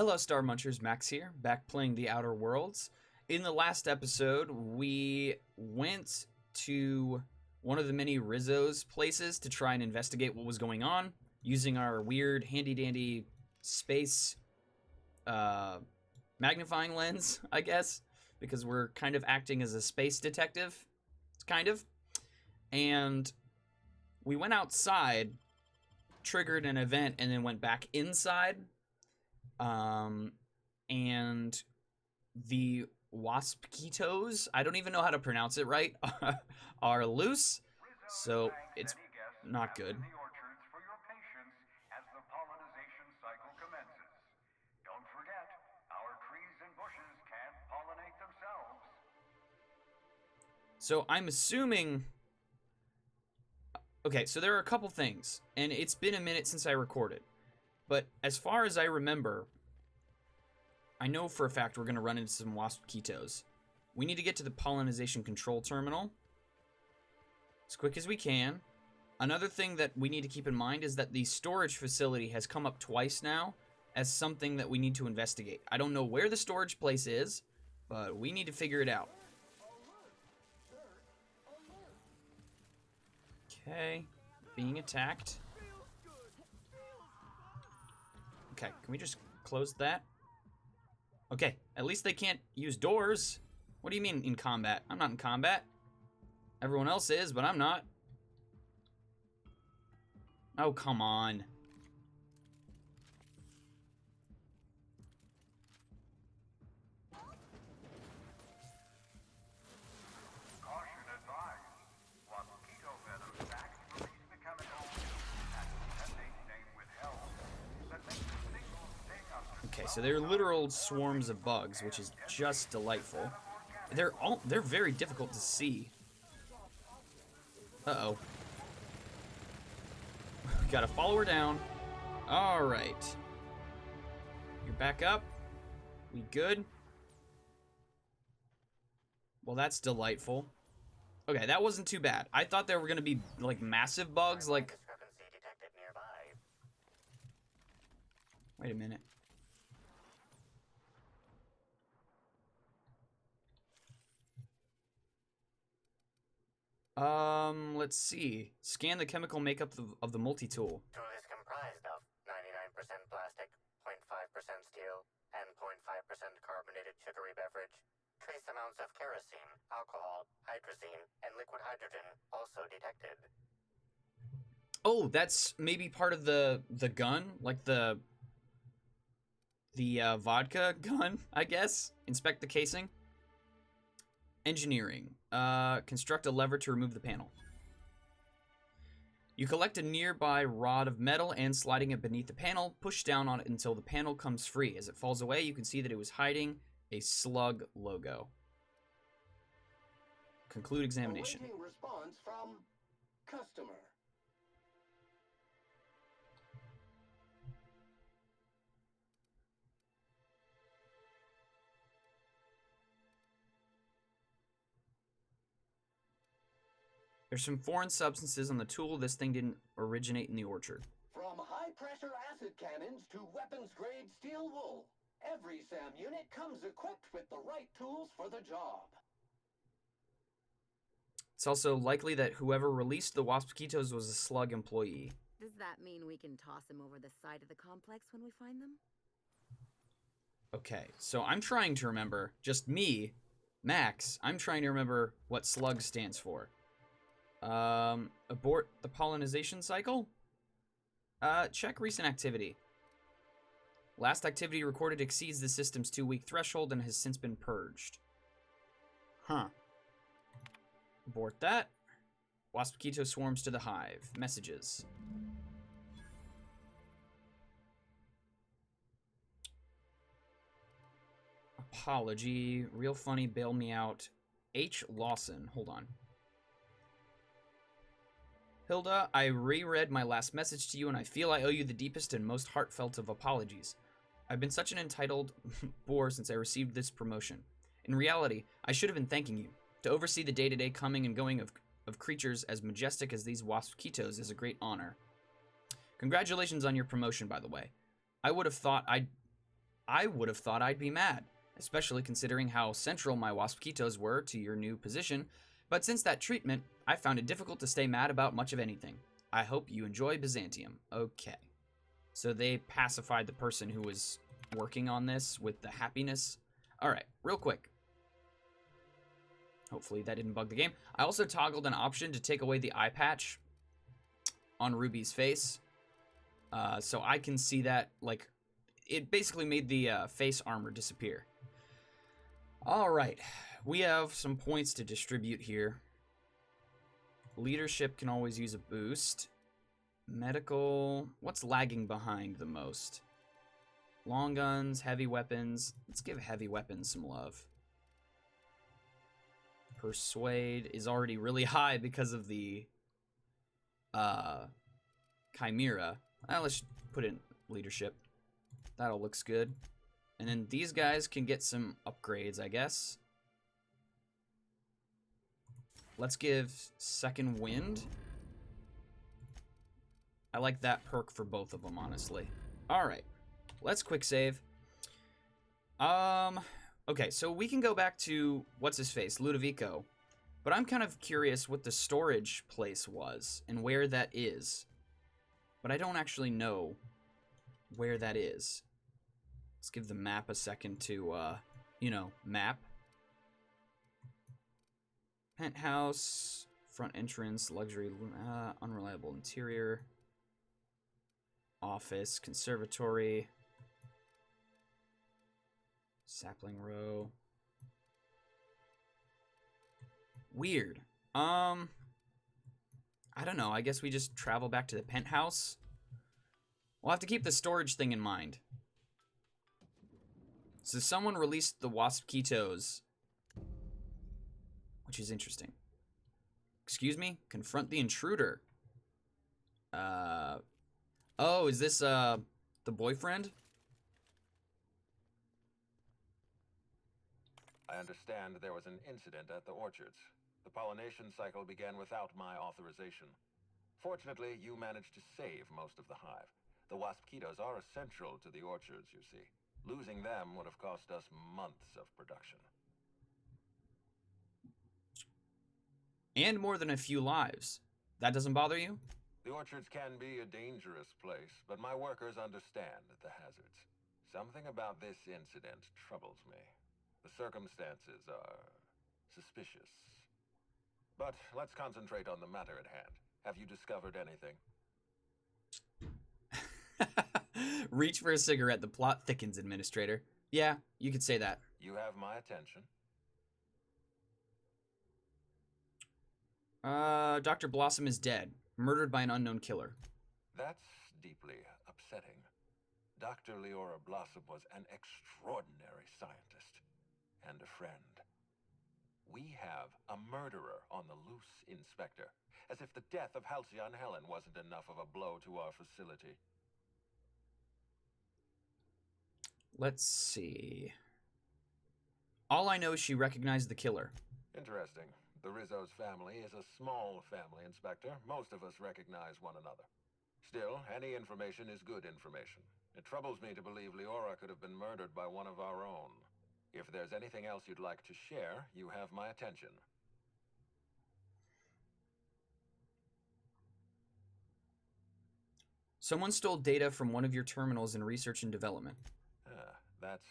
Hello, TheStarMunchers, Max here, back playing The Outer Worlds. In the last episode, we went to one of the many Rizzo's places to try and investigate what was going on, using our weird, handy-dandy space magnifying lens, I guess, because we're kind of acting as a space detective, kind of. And we went outside, triggered an event, and then went back inside. And the waspitos, I don't even know how to pronounce it right, are loose, so it's not good. Don't forget, our trees and bushes can't pollinate themselves. So I'm assuming... Okay, so there are a couple things, and it's been a minute since I recorded. But as far as I remember, I know for a fact we're going to run into some waspitos. We need to get to the pollination control terminal as quick as we can. Another thing that we need to keep in mind is that the storage facility has come up twice now as something that we need to investigate. I don't know where the storage place is, but we need to figure it out. Okay, being attacked. Okay, can we just close that? Okay, at least they can't use doors. What do you mean in combat? I'm not in combat. Everyone else is, but I'm not. Oh, come on. Caution advised. Mosquito venom sacs release the chemical that name withheld that makes the signal sting up to Okay, so they're literal swarms of bugs, which is just delightful. They're very difficult to see. Uh-oh. Gotta follow her down. Alright. You're back up. We good? Well, that's delightful. Okay, that wasn't too bad. I thought there were gonna be, like, massive bugs, like... Wait a minute. Let's see. Scan the chemical makeup of the multi-tool. Tool is comprised of 99% plastic, 0.5% steel, and 0.5% carbonated sugary beverage. Trace amounts of kerosene, alcohol, hydrazine, and liquid hydrogen also detected. Oh, that's maybe part of the gun? Like the vodka gun, I guess? Inspect the casing. Engineering. Construct a lever to remove the panel. You collect a nearby rod of metal and, sliding it beneath the panel, push down on it until the panel comes free. As it falls away, you can see that it was hiding a slug logo. Conclude examination. Awaiting response from customer. There's some foreign substances on the tool. This thing didn't originate in the orchard. From high-pressure acid cannons to weapons-grade steel wool, every SAM unit comes equipped with the right tools for the job. It's also likely that whoever released the waspitos was a slug employee. Does that mean we can toss them over the side of the complex when we find them? Okay, so I'm trying to remember, just me, Max, I'm trying to remember what slug stands for. Abort the pollination cycle? Check recent activity. Last activity recorded exceeds the system's 2-week threshold and has since been purged. Huh. Abort that. Waspito swarms to the hive. Messages. Apology. Real funny, bail me out. H. Lawson. Hold on. Hilda, I reread my last message to you, and I feel I owe you the deepest and most heartfelt of apologies. I've been such an entitled bore since I received this promotion. In reality, I should have been thanking you. To oversee the day-to-day coming and going of creatures as majestic as these waspitos is a great honor. Congratulations on your promotion, by the way. I would have thought I would have thought I'd be mad, especially considering how central my Waspitos were to your new position, but since that treatment, I found it difficult to stay mad about much of anything. I hope you enjoy Byzantium. Okay. So they pacified the person who was working on this with the happiness. Alright, real quick. Hopefully that didn't bug the game. I also toggled an option to take away the eye patch on Ruby's face. So I can see that, like, it basically made the face armor disappear. Alright, we have some points to distribute here. Leadership can always use a boost. Medical, what's lagging behind the most? Long guns, heavy weapons. Let's give heavy weapons some love. Persuade is already really high because of the Chimera. Let's put in leadership. That all looks good. And then these guys can get some upgrades, I guess. Let's give second wind. I like that perk for both of them, honestly. Alright. Let's quick save. Okay, so we can go back to, what's-his-face, Ludovico. But I'm kind of curious what the storage place was and where that is. But I don't actually know where that is. Let's give the map a second to, map. Penthouse, front entrance, luxury, unreliable interior. Office, conservatory. Sapling row. Weird. I don't know. I guess we just travel back to the penthouse. We'll have to keep the storage thing in mind. So someone released the Waspitos, which is interesting. Excuse me? Confront the intruder. Oh, is this, the boyfriend? I understand there was an incident at the orchards. The pollination cycle began without my authorization. Fortunately, you managed to save most of the hive. The Waspitos are essential to the orchards, you see. Losing them would have cost us months of production. And more than a few lives. That doesn't bother you? The orchards can be a dangerous place, but my workers understand the hazards. Something about this incident troubles me. The circumstances are suspicious. But let's concentrate on the matter at hand. Have you discovered anything? Reach for a cigarette. The plot thickens, Administrator. Yeah, you could say that. You have my attention. Dr. Blossom is dead. Murdered by an unknown killer. That's deeply upsetting. Dr. Leora Blossom was an extraordinary scientist and a friend. We have a murderer on the loose, Inspector. As if the death of Halcyon Helen wasn't enough of a blow to our facility. Let's see. All I know is she recognized the killer. Interesting. The Rizzo's family is a small family, Inspector. Most of us recognize one another. Still, any information is good information. It troubles me to believe Leora could have been murdered by one of our own. If there's anything else you'd like to share, you have my attention. Someone stole data from one of your terminals in research and development. That's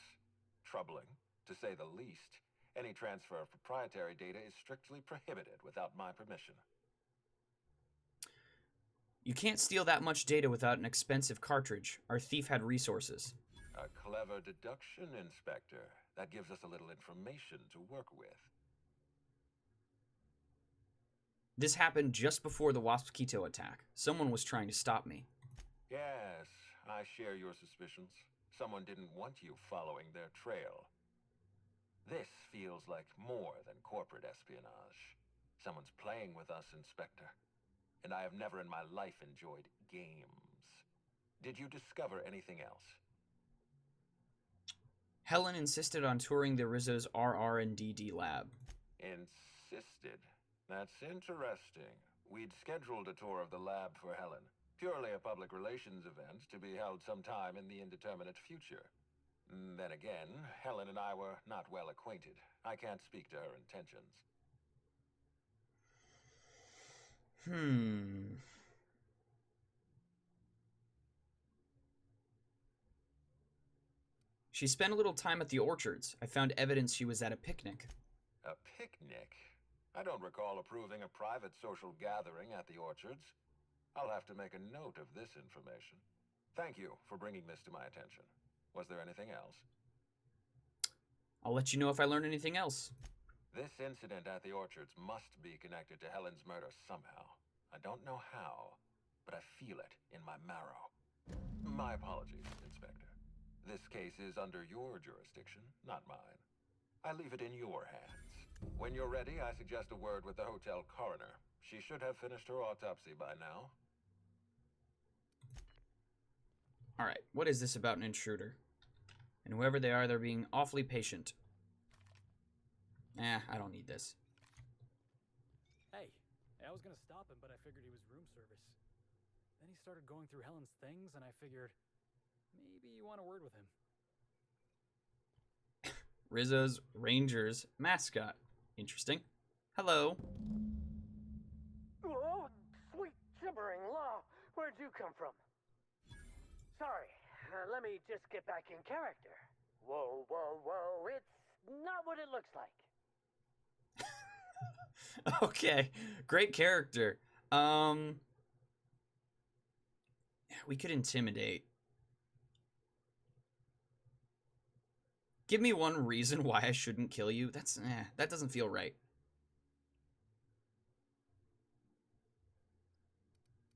troubling, to say the least. Any transfer of proprietary data is strictly prohibited without my permission. You can't steal that much data without an expensive cartridge. Our thief had resources. A clever deduction, Inspector. That gives us a little information to work with. This happened just before the Waspitos attack. Someone was trying to stop me. Yes, I share your suspicions. Someone didn't want you following their trail. This feels like more than corporate espionage. Someone's playing with us, Inspector. And I have never in my life enjoyed games. Did you discover anything else? Helen insisted on touring the Rizzo's RR&DD lab. Insisted? That's interesting. We'd scheduled a tour of the lab for Helen. Purely a public relations event to be held sometime in the indeterminate future. Then again, Helen and I were not well acquainted. I can't speak to her intentions. She spent a little time at the orchards. I found evidence she was at a picnic. A picnic? I don't recall approving a private social gathering at the orchards. I'll have to make a note of this information. Thank you for bringing this to my attention. Was there anything else? I'll let you know if I learn anything else. This incident at the orchards must be connected to Helen's murder somehow. I don't know how, but I feel it in my marrow. My apologies, Inspector. This case is under your jurisdiction, not mine. I leave it in your hands. When you're ready, I suggest a word with the hotel coroner. She should have finished her autopsy by now. Alright, what is this about an intruder? And whoever they are, they're being awfully patient. I don't need this. Hey, I was gonna stop him, but I figured he was room service. Then he started going through Helen's things, and I figured maybe you want a word with him. Rizzo's Rangers mascot. Interesting. Hello. Oh, sweet gibbering law. Where'd you come from? Sorry, let me just get back in character. Whoa, whoa, whoa, it's not what it looks like. Okay, great character. We could intimidate. Give me one reason why I shouldn't kill you. That doesn't feel right.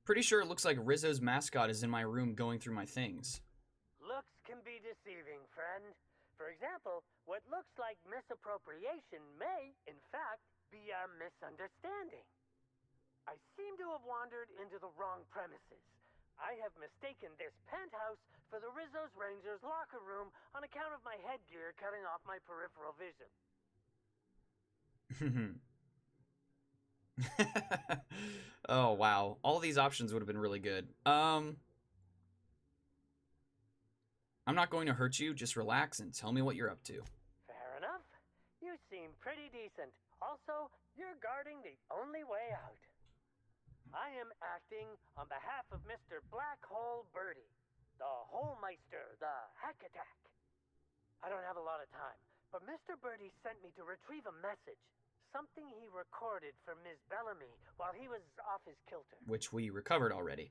Pretty sure it looks like Rizzo's mascot is in my room going through my things. Looks can be deceiving, friend. For example, what looks like misappropriation may, in fact, be a misunderstanding. I seem to have wandered into the wrong premises. I have mistaken this penthouse for the Rizzo's Rangers locker room on account of my headgear cutting off my peripheral vision. Oh, wow. All these options would have been really good. I'm not going to hurt you. Just relax and tell me what you're up to. Fair enough. You seem pretty decent. Also, you're guarding the only way out. I am acting on behalf of Mr. Black Hole Birdie, the Holmeister, the Hack Attack. I don't have a lot of time, but Mr. Birdie sent me to retrieve a message. Something he recorded for Ms. Bellamy while he was off his kilter. Which we recovered already.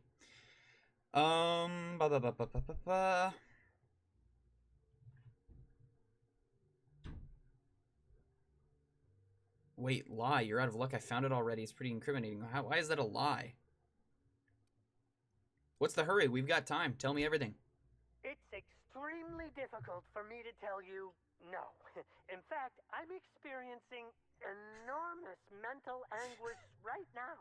Ba ba ba ba ba ba ba. Wait, lie. You're out of luck. I found it already. It's pretty incriminating. Why is that a lie? What's the hurry? We've got time. Tell me everything. It's extremely difficult for me to tell you no. In fact, I'm experiencing enormous mental anguish right now.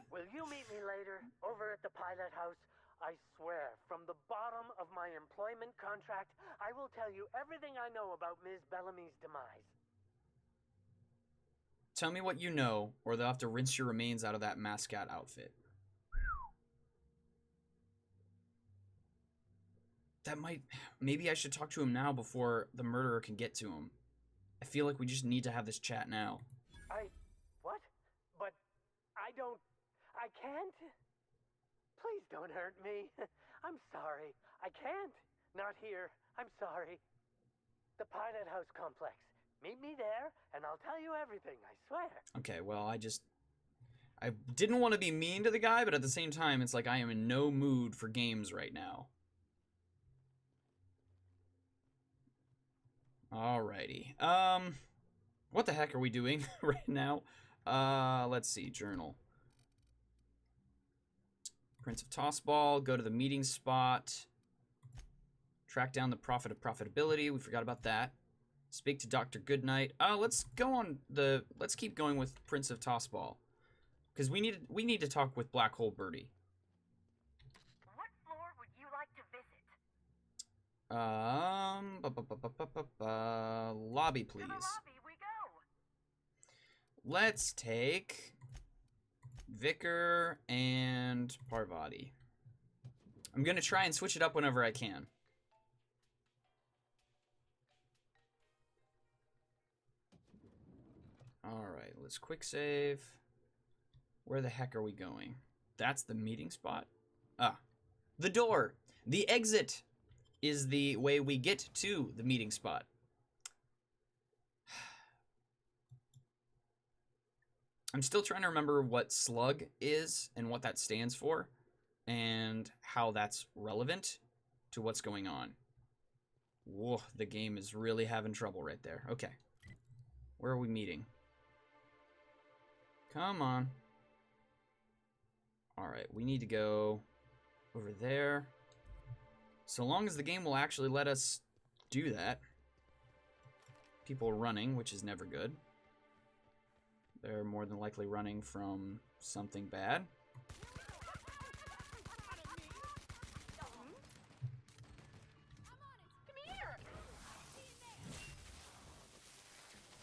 Will you meet me later over at the pilot house? I swear, from the bottom of my employment contract, I will tell you everything I know about Ms. Bellamy's demise. Tell me what you know, or they'll have to rinse your remains out of that mascot outfit. That might... Maybe I should talk to him now before the murderer can get to him. I feel like we just need to have this chat now. What? But I can't? Please don't hurt me. I'm sorry. I can't. Not here. I'm sorry. The Pilot House complex. Meet me there, and I'll tell you everything, I swear. Okay, well, I didn't want to be mean to the guy, but at the same time, it's like I am in no mood for games right now. Alrighty. What the heck are we doing right now? Let's see, journal. Prince of Tossball, go to the meeting spot. Track down the Prophet of Profitability, we forgot about that. Speak to Dr. Goodnight. Let's keep going with Prince of Tossball. Because we need to talk with Black Hole Birdie. What floor would you like to visit? Lobby, please. To the lobby we go. Let's take Vicar and Parvati. I'm gonna try and switch it up whenever I can. Alright, let's quick save. Where the heck are we going? That's the meeting spot? Ah, the door! The exit is the way we get to the meeting spot. I'm still trying to remember what slug is and what that stands for and how that's relevant to what's going on. Whoa, the game is really having trouble right there. Okay. Where are we meeting? Come on. Alright, we need to go over there. So long as the game will actually let us do that. People running, which is never good. They're more than likely running from something bad.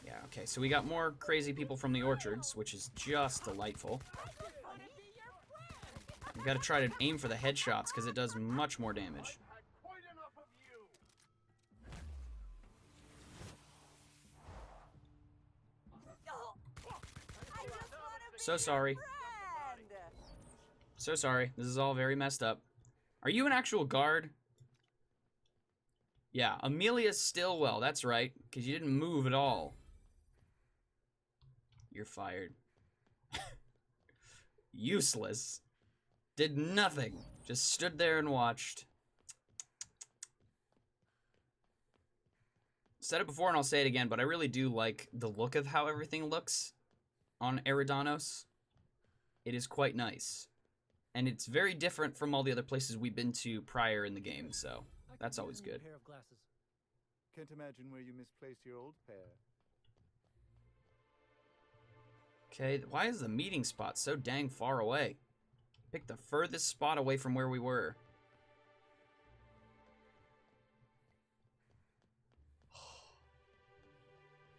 Yeah, okay, so we got more crazy people from the orchards, which is just delightful. You gotta try to aim for the headshots, because it does much more damage. So sorry. So sorry. This is all very messed up. Are you an actual guard? Yeah, Amelia Stillwell. That's right, because you didn't move at all. You're fired. Useless. Did nothing. Just stood there and watched. Said it before and I'll say it again, but I really do like the look of how everything looks on Eridanos. It is quite nice. And it's very different from all the other places we've been to prior in the game, so that's always good. Pair of glasses. Can't imagine where you misplaced your old pair. Okay, why is the meeting spot so dang far away? Pick the furthest spot away from where we were.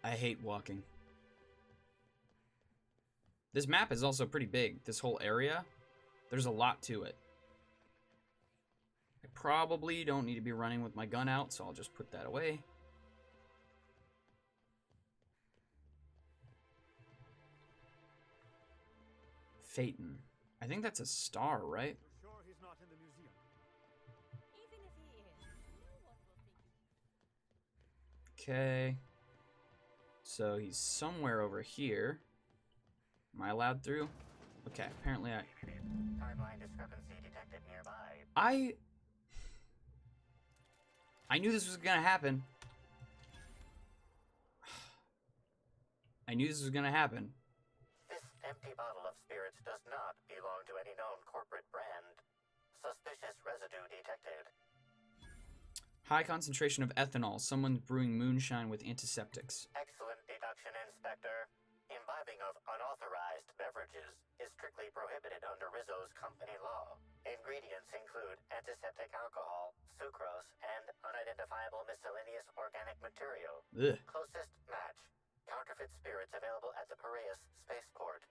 I hate walking. This map is also pretty big. This whole area, there's a lot to it. I probably don't need to be running with my gun out, so I'll just put that away. Phaeton. I think that's a star, right? Sure he's not in the museum. Even if he is, no one will think Okay. So he's somewhere over here. Am I allowed through? Okay, apparently Timeline discrepancy detected nearby. I knew this was gonna happen. I knew this was gonna happen. This empty bottle of spirits does not belong to any known corporate brand. Suspicious residue detected. High concentration of ethanol. Someone's brewing moonshine with antiseptics. Excellent deduction, Inspector. Imbibing of unauthorized beverages is strictly prohibited under Rizzo's company law. Ingredients include antiseptic alcohol, sucrose, and unidentifiable miscellaneous organic material. Ugh. Closest match. Counterfeit spirits available at the Piraeus spaceport.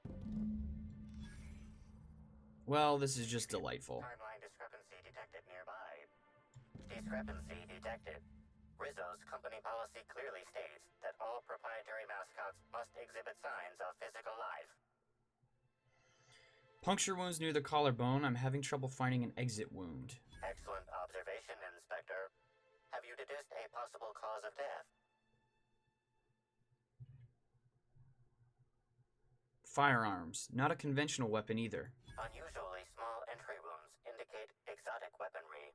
Well, this is just delightful. Timeline discrepancy detected nearby. Discrepancy detected. Rizzo's company policy clearly states that all proprietary mascots must exhibit signs of physical life. Puncture wounds near the collarbone. I'm having trouble finding an exit wound. Excellent observation, Inspector. Have you deduced a possible cause of death? Firearms. Not a conventional weapon either. Unusually small entry wounds indicate exotic weaponry.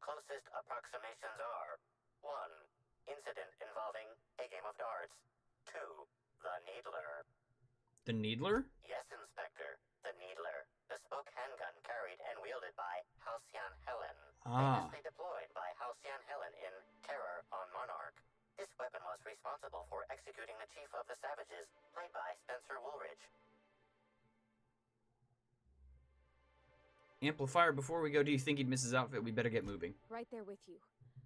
Closest approximations are 1. Incident involving a game of darts. 2. The Needler. The Needler? Yes, Inspector. The Needler. Bespoke handgun carried and wielded by Halcyon Helen. Ah. Famously deployed by Halcyon Helen in Terror on Monarch. This weapon was responsible for executing the Chief of the Savages, played by Spencer Woolridge. Amplifier, before we go, do you think he'd miss his outfit? We better get moving. Right there with you.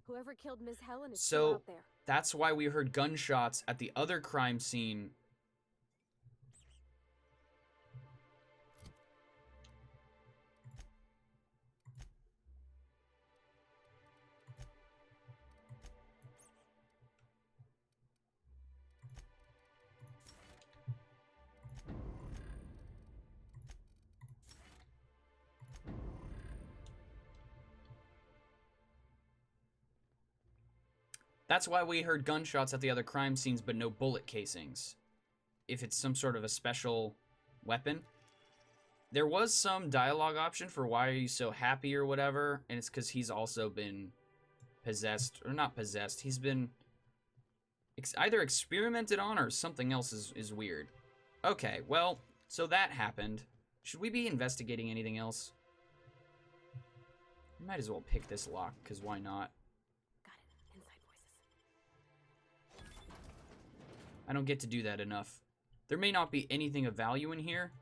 Whoever killed Miss Helen is So, still out there. that's why we heard gunshots at the other crime scene. That's why we heard gunshots at the other crime scenes, but no bullet casings. If it's some sort of a special weapon. There was some dialogue option for why are you so happy or whatever, and it's because he's also been possessed, or not possessed, he's been either experimented on or something else is weird. Okay, well, so that happened. Should we be investigating anything else? We might as well pick this lock, because why not? Got it. Inside voices. I don't get to do that enough. There may not be anything of value in here.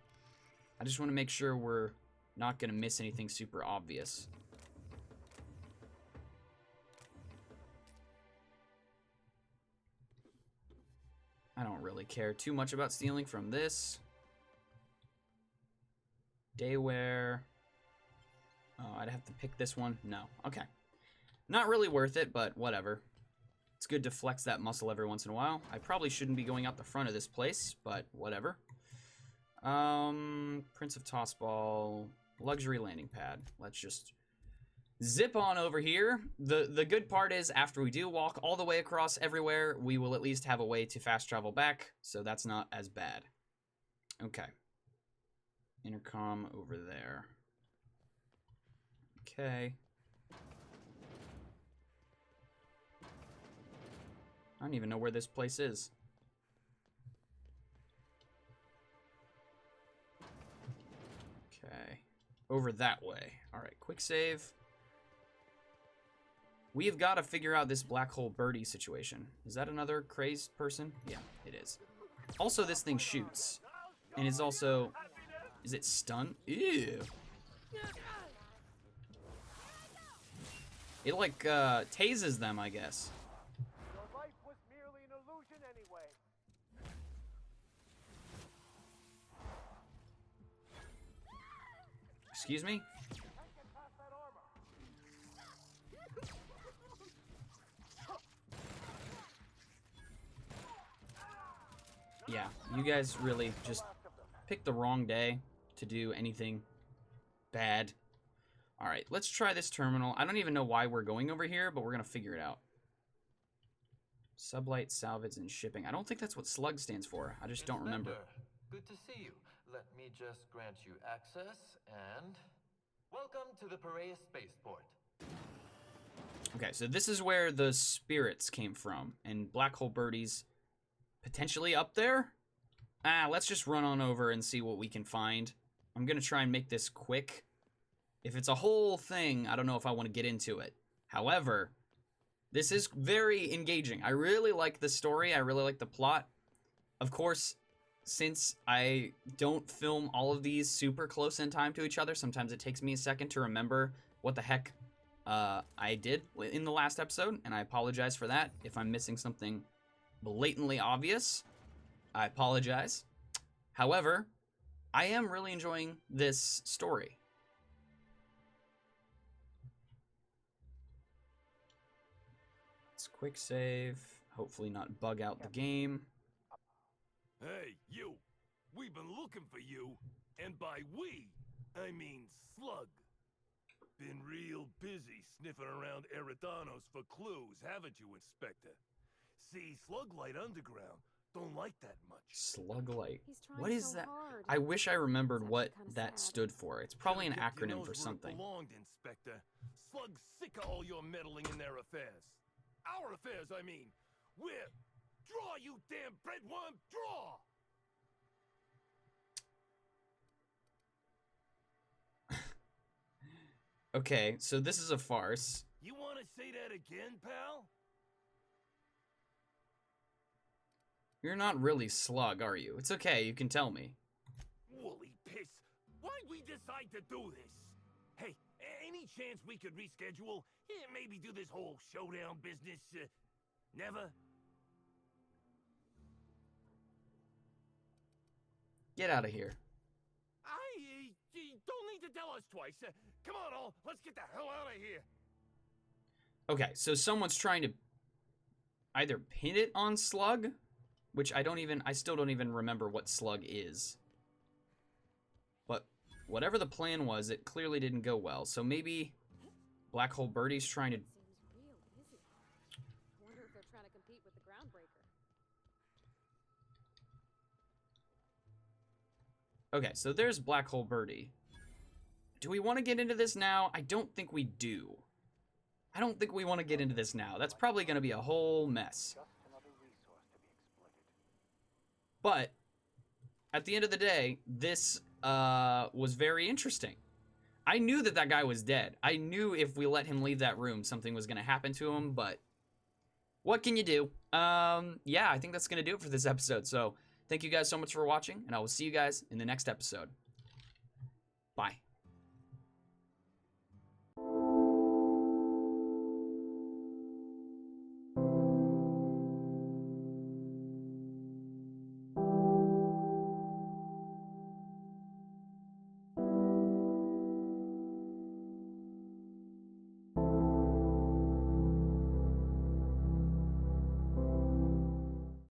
I just want to make sure we're not going to miss anything super obvious. I don't really care too much about stealing from this. Daywear. Oh, I'd have to pick this one. No. Okay. Not really worth it, but whatever. It's good to flex that muscle every once in a while. I probably shouldn't be going out the front of this place, but whatever. Prince of Tossball, luxury landing pad. Let's just zip on over here. The good part is after we do walk all the way across everywhere, we will at least have a way to fast travel back, so that's not as bad. Okay. Intercom over there. Okay. I don't even know where this place is. Okay. Over that way. Alright, quick save. We have got to figure out this black hole birdie situation. Is that another crazed person? Yeah, it is. Also, this thing shoots. And it's also... Is it stun? Ew. It, like, tases them, I guess. Your life was merely an illusion anyway. Excuse me? Yeah, you guys really just picked the wrong day to do anything bad. Alright, let's try this terminal. I don't even know why we're going over here, but we're going to figure it out. Sublight, salvage, and shipping. I don't think that's what SLUG stands for. I just don't remember. Good to see you. Let me just grant you access, and... Welcome to the Piraeus Spaceport. Okay, so this is where the spirits came from, and Black Hole Birdie's potentially up there? Let's just run on over and see what we can find. I'm gonna try and make this quick. If it's a whole thing, I don't know if I want to get into it. However, this is very engaging. I really like the story. I really like the plot. Of course, since I don't film all of these super close in time to each other, sometimes it takes me a second to remember what the heck I did in the last episode, and I apologize for that. If I'm missing something blatantly obvious, I apologize. However, I am really enjoying this story. Let's quick save. Hopefully not bug out the game. Hey, you! We've been looking for you, and by we, I mean Slug. Been real busy sniffing around Eridanos for clues, haven't you, Inspector? See, Sluglight Underground don't like that much. Sluglight. What is that? I wish I remembered what that stood for. It's probably an acronym for something. Belonged, Inspector. Slug's sick of all your meddling in their affairs. Our affairs, I mean. We're... Draw, you damn breadworm, draw! Okay, so this is a farce. You want to say that again, pal? You're not really Slug, are you? It's okay, you can tell me. Woolly piss. Why'd we decide to do this? Hey, any chance we could reschedule? Yeah, maybe do this whole showdown business? Never? Get out of here. Don't need to tell us twice. Come on, all. Let's get the hell out of here. Okay, so someone's trying to either pin it on Slug, which I still don't even remember what Slug is. But whatever the plan was, it clearly didn't go well. So maybe Black Hole Birdie's trying to... Okay, so there's Black Hole Birdie. Do we want to get into this now? I don't think we do. I don't think we want to get into this now. That's probably going to be a whole mess. But at the end of the day, this was very interesting. I knew that that guy was dead. I knew if we let him leave that room, something was going to happen to him, but what can you do? Yeah, I think that's going to do it for this episode. So thank you guys so much for watching, and I will see you guys in the next episode. Bye.